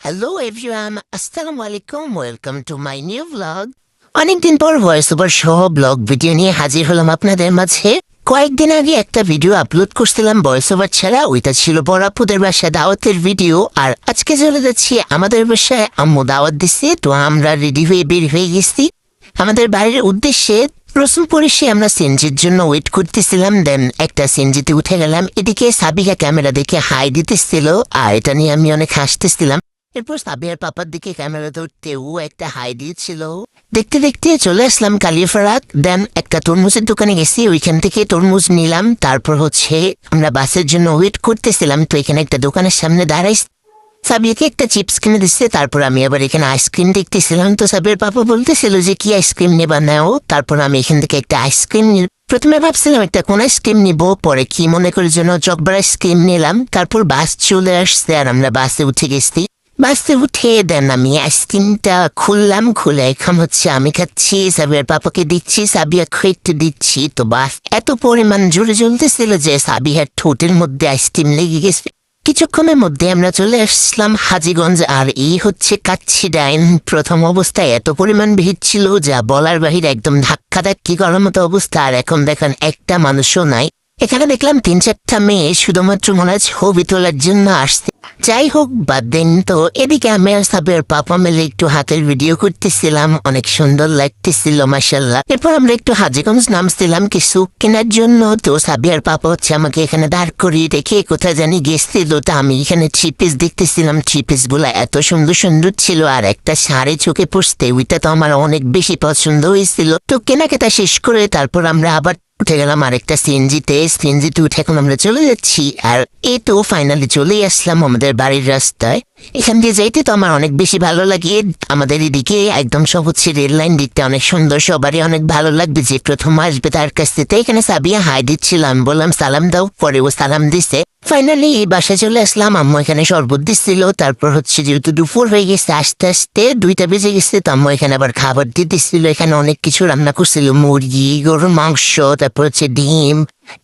Hello everyone, আসসালামু আলাইকুম। Welcome to my new blog. অনেকদিন পর ভয়েস ওভার সহ ব্লগ ভিডিও নিয়ে হাজির হলাম আপনাদের মাঝে। কয়েকদিন আগে একটা ভিডিও আপলোড করছিলাম ভয়েস ওভার ছাড়া, ওইটা ছিল বড় আপুদের বাসায় দাওয়াতের ভিডিও। আর আজকে চলে যাচ্ছি আমাদের বাসায়, আম্মু দাওয়াত দিচ্ছে, তো আমরা রেডি হয়ে বের হয়ে গেছি আমাদের বাড়ির উদ্দেশ্যে। প্রথম পরিষে আমরা সিএনজির জন্য ওয়েট করতেছিলাম, দেন একটা সিএনজিতে উঠে গেলাম। এদিকে সাবিকা ক্যামেরা দেখে হাই দিতেছিল, আর এটা নিয়ে আমি অনেক হাসতেছিলাম। এরপর সাবিয়ার পাপার দিকে ক্যামেরা ধরতে ও একটা হাই দিয়েছিল। দেখতে দেখতে চলে আসলাম কালিয়াফারাত, দেন একটা তরমুজের দোকানে গেছি, ওইখান থেকে তরমুজ নিলাম। তারপর আমরা বাসের জন্য ওয়েট করতেছিলাম, তো এখানে একটা দোকানের সামনে দাঁড়াই সাবিয়াকে একটা চিপস কিনে দিচ্ছে। তারপর আমি আবার এখানে আইসক্রিম দেখতেছিলাম, তো সাবিয়ার পাপা বলতেছিল যে কি আইসক্রিম নেবা নাও। তারপর আমি এখান থেকে একটা আইসক্রিম প্রথমে ভাবছিলাম একটা কোন আইসক্রিম নিবো, পরে কি মনে করে জন্য চকবার আইসক্রিম নিলাম। তারপর বাস চলে আসছে আর আমরা বাসে উঠে গেছি। বাসে উঠে দেন আমি আইসক্রিমটা খুললাম, খুলে এখন আমি খাচ্ছি, সাবিয়ার পাপাকে দিচ্ছি, সাবিয়া একটু দিচ্ছি। তো বাস এত পরিমাণ জোরে জ্বলতেছিল যে সাবিয়ার ঠোঁটের মধ্যে আইসক্রিম লেগে গেছে। কিছুক্ষণের মধ্যে আমরা চলে আসলাম হাজীগঞ্জ। আর এই কাচ্চি ডাইন। প্রথম অবস্থায় এত পরিমাণ ভিড় ছিল যা বলার বাহির, একদম ধাক্কি করার মতো অবস্থা। আর এখন দেখেন একটা মানুষও নাই। এখানে দেখলাম 3-4টা মেয়ে শুধুমাত্র মনে হয় ছবি তোলার জন্য আসছে। যাই হোক বাদ দিন। তো এদিকে আমি আর সাবিয়ার পাপা মিলে একটু হাতের ভিডিও করতেছিলাম, অনেক সুন্দর লাগতেছিল মাশাআল্লাহ। এরপর আমরা একটু হাজীগঞ্জ নামছিলাম কিছু কেনার জন্য। তো সাবিয়ার পাপা আমাকে এখানে দাঁড় করিয়ে রেখে কোথায় জানি গেছিল। তো আমি এখানে থ্রি পিস দেখতেছিলাম, থ্রি পিস গুলা এত সুন্দর সুন্দর ছিল। আর একটা শাড়ি চোখে পড়তে, ওইটা তো আমার অনেক বেশি পছন্দ হয়েছিল। তো কেনাকাটা শেষ করে তারপর আমরা আবার উঠে গেলাম আরেকটা সিএনজিতে উঠে এখন আমরা চলে যাচ্ছি। আর এই তো ফাইনালি চলেই আসলাম আমাদের বাড়ির রাস্তায়। এখান দিয়ে যাইতে তো আমার অনেক বেশি ভালো লাগে। আমাদের এদিকে একদম সব রেল লাইন দিকটা অনেক সুন্দর, সবারই অনেক ভালো লাগবে যে প্রথম আসবে তার কাছ থেকে। এখানে সাবিয়া হাই দিচ্ছিলাম, বললাম সালাম দাও, পরে ও সালাম দিছে। ফাইনালি এই বাসায় চলে আসলাম, আম্মু এখানে শরবত দিচ্ছিল। তারপর যেহেতু দুপুর হয়ে গেছে, আস্তে আস্তে 2টা বেজে গেছে, তো আম্মু এখানে আবার খাবার দিতেছিল। এখানে অনেক কিছু রান্না করছিল, মুরগি, গরুর মাংস, তারপর ডিম,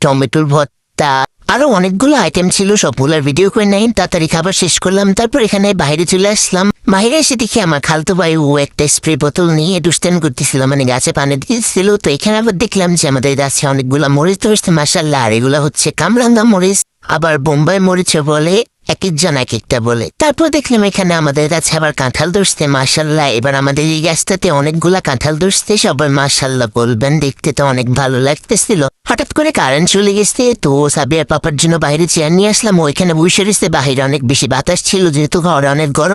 টমেটোর ভর্তা, আরো অনেকগুলো আইটেম ছিল। সবগুলোর ভিডিও করে নেই, তাড়াতাড়ি খাবার শেষ করলাম। তারপর এখানে বাইরে চলে আসলাম। বাইরে এসে দেখি আমার খালতো ভাই ও একটা স্প্রে বোতল নিয়ে দুষ্টান করতেছিল, মানে গাছে পানি দিতেছিল। তো এখানে আবার দেখলাম যে আমাদের গাছে অনেকগুলা মরিচ ধরছে মাশাআল্লাহ। আর এগুলা কামরাঙ্গা মরিচ, আবার বোম্বাই মরিচও বলে, এক একজন এক একটা বলে। তারপর দেখলাম এখানে আমাদের গাছে আবার কাঁঠাল ধরছে মাশাআল্লাহ। এবার আমাদের এই গাছটাতে অনেকগুলা কাঁঠাল ধরছে, সবাই মাশাআল্লাহ বলবেন, দেখতে তো অনেক ভালো লাগতেছিল। হঠাৎ করে কারেন্ট চলে গেছে, তো সাবিয়ার পাপার জন্য বাইরে চেয়ার নিয়ে আসলাম। ওইখানে বসে রয়েছে, বাহিরে অনেক বেশি বাতাস ছিল যেহেতু ঘরে অনেক গরম।